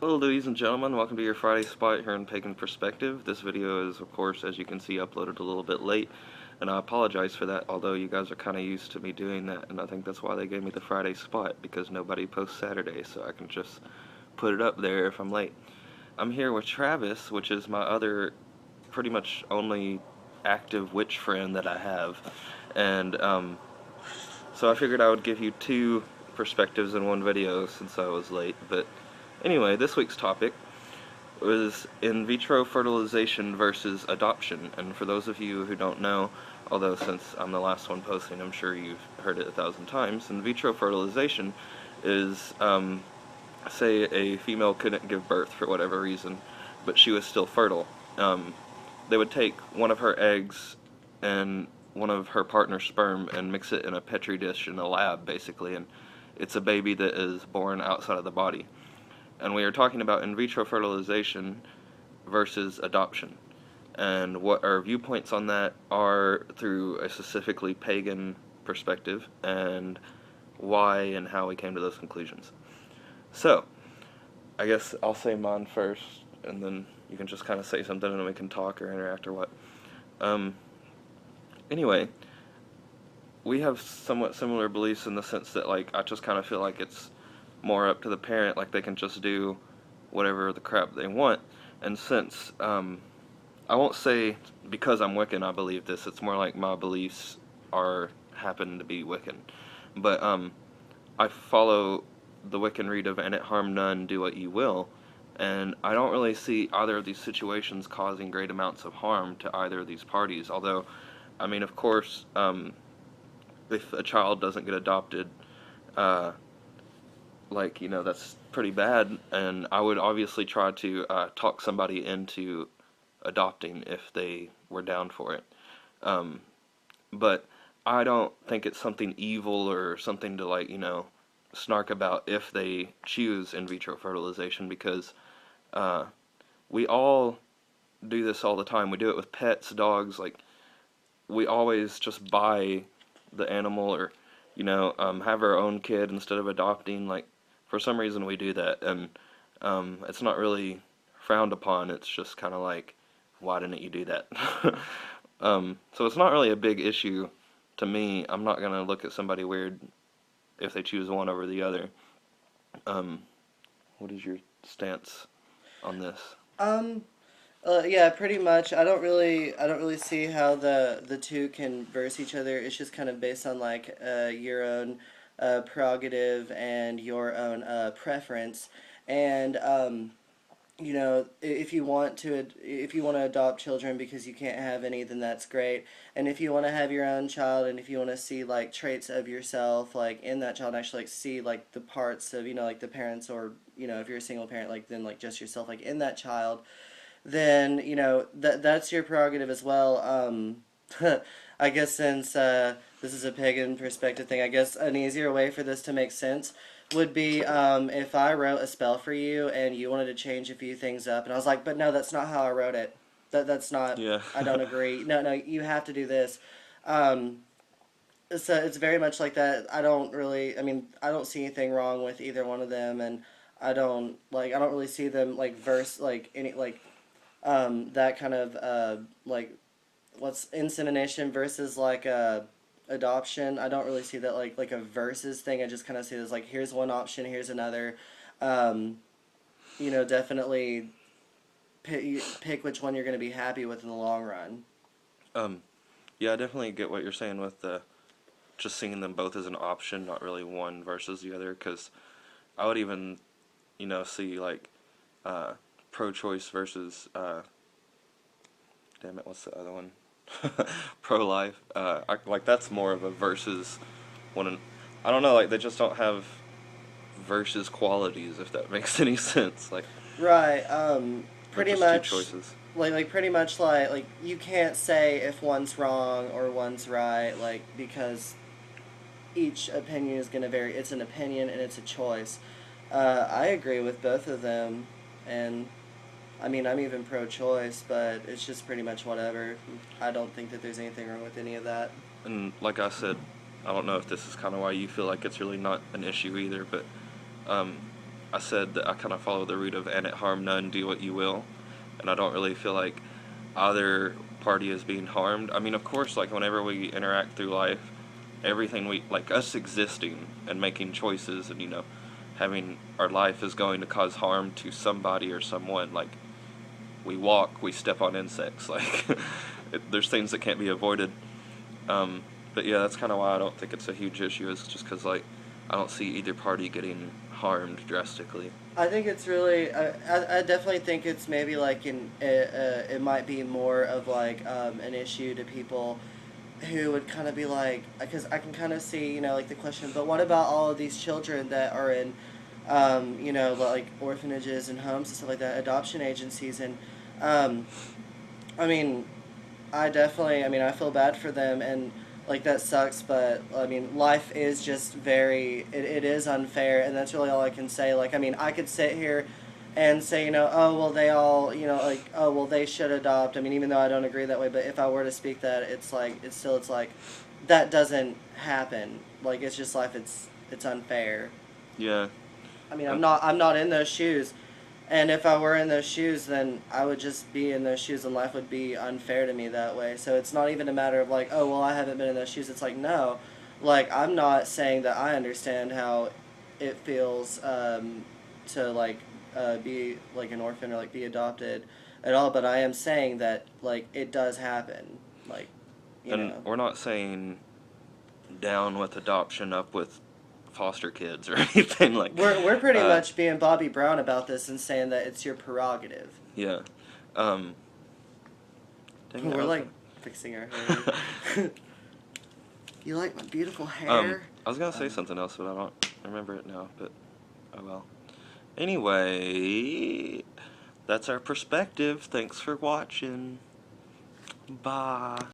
Hello ladies and gentlemen, welcome to your Friday spot here in Pagan Perspective. This video is, of course, as you can see, uploaded a little bit late, and I apologize for that, although you guys are kind of used to me doing that, and I think that's why they gave me the Friday spot, because nobody posts Saturday, so I can just put it up there if I'm late. I'm here with Travis, which is my other, pretty much only active witch friend that I have, and so I figured I would give you two perspectives in one video since I was late, but anyway, this week's topic was in vitro fertilization versus adoption. And for those of you who don't know, although since I'm the last one posting, I'm sure you've heard it 1,000 times, in vitro fertilization is, say a female couldn't give birth for whatever reason, but she was still fertile. They would take one of her eggs and one of her partner's sperm and mix it in a petri dish in a lab, basically, and it's a baby that is born outside of the body. And we are talking about in vitro fertilization versus adoption, and what our viewpoints on that are through a specifically pagan perspective, and why and how we came to those conclusions. So, I guess I'll say mine first, and then you can just kind of say something and we can talk or interact or what. Anyway, we have somewhat similar beliefs in the sense that, like, I just kind of feel like it's more up to the parent, like they can just do whatever the crap they want. And since, I won't say because I'm Wiccan I believe this, it's more like my beliefs happen to be Wiccan. But, I follow the Wiccan read of "and it harm none, do what you will," and I don't really see either of these situations causing great amounts of harm to either of these parties, although, I mean, of course, if a child doesn't get adopted, like, you know, that's pretty bad, and I would obviously try to talk somebody into adopting if they were down for it. But I don't think it's something evil or something to, like, you know, snark about if they choose in vitro fertilization, because we all do this all the time. We do it with pets, dogs, like, we always just buy the animal or, you know, have our own kid instead of adopting. Like, for some reason we do that, and it's not really frowned upon. It's just kind of like, why didn't you do that? So it's not really a big issue to me. I'm not gonna look at somebody weird if they choose one over the other. What is your stance on this? Um, yeah, pretty much. I don't really see how the two can verse each other. It's just kind of based on like your own prerogative and your own preference. And if you want to adopt children because you can't have any, then that's great. And if you want to have your own child, and if you want to see like traits of yourself like in that child, actually like see like the parts of like the parents, or if you're a single parent, like then like just yourself like in that child, then that's your prerogative as well. I guess since this is a pagan perspective thing, I guess an easier way for this to make sense would be if I wrote a spell for you and you wanted to change a few things up, and I was like, but no, that's not how I wrote it. That's not. Yeah. I don't agree. No, no, you have to do this. Um, so it's very much like that. I don't really. I mean, I don't see anything wrong with either one of them, and I don't really see them like verse like any like that kind of like what's insemination versus like adoption. I don't really see that like a versus thing. I just kind of see it as like, here's one option, here's another. Um, Definitely pick which one you're going to be happy with in the long run. Um, yeah, I definitely get what you're saying with just seeing them both as an option, not really one versus the other, because I would even, you know, see like uh, pro-choice versus, damn it, what's the other one? Pro-life. Like that's more of a versus one. I don't know, like they just don't have versus qualities, if that makes any sense. Like Right. they're Pretty just two much. choices. Like pretty much like you can't say if one's wrong or one's right, like, because each opinion is going to vary. It's an opinion and it's a choice. I agree with both of them, and I mean, I'm even pro-choice, but it's just pretty much whatever. I don't think that there's anything wrong with any of that. And like I said, I don't know if this is kind of why you feel like it's really not an issue either, but um, I said that I kind of follow the route of "and it harm none, do what you will," and I don't really feel like either party is being harmed. I mean, of course, like whenever we interact through life, everything we like us existing and making choices and having our life is going to cause harm to somebody or someone. Like we walk, we step on insects. Like there's things that can't be avoided. But yeah, that's kind of why I don't think it's a huge issue. Is just because like I don't see either party getting harmed drastically. I think it's really. I definitely think it's maybe like it might be more of like an issue to people who would kind of be like, because I can kind of see, like the question, but what about all of these children that are in, like orphanages and homes and stuff like that, adoption agencies, and um, I mean, I feel bad for them, and like that sucks, but I mean, life is just it is unfair, and that's really all I can say. Like, I mean, I could sit here and say, oh, well, they all, like, oh, well, they should adopt. I mean, even though I don't agree that way, but if I were to speak that, it's like, that doesn't happen. Like, it's just life, it's unfair. Yeah. I mean, I'm not in those shoes. And if I were in those shoes, then I would just be in those shoes and life would be unfair to me that way. So it's not even a matter of like, oh, well, I haven't been in those shoes. It's like, no. Like, I'm not saying that I understand how it feels to, like, be, like, an orphan or, like, be adopted at all. But I am saying that, like, it does happen. Like, And we're not saying down with adoption, up with foster kids or anything like. We're pretty much being Bobby Brown about this and saying that it's your prerogative. Yeah. We're like fixing our hair. You like my beautiful hair? I was gonna say something else, but I don't remember it now. But oh well. Anyway, that's our perspective. Thanks for watching. Bye.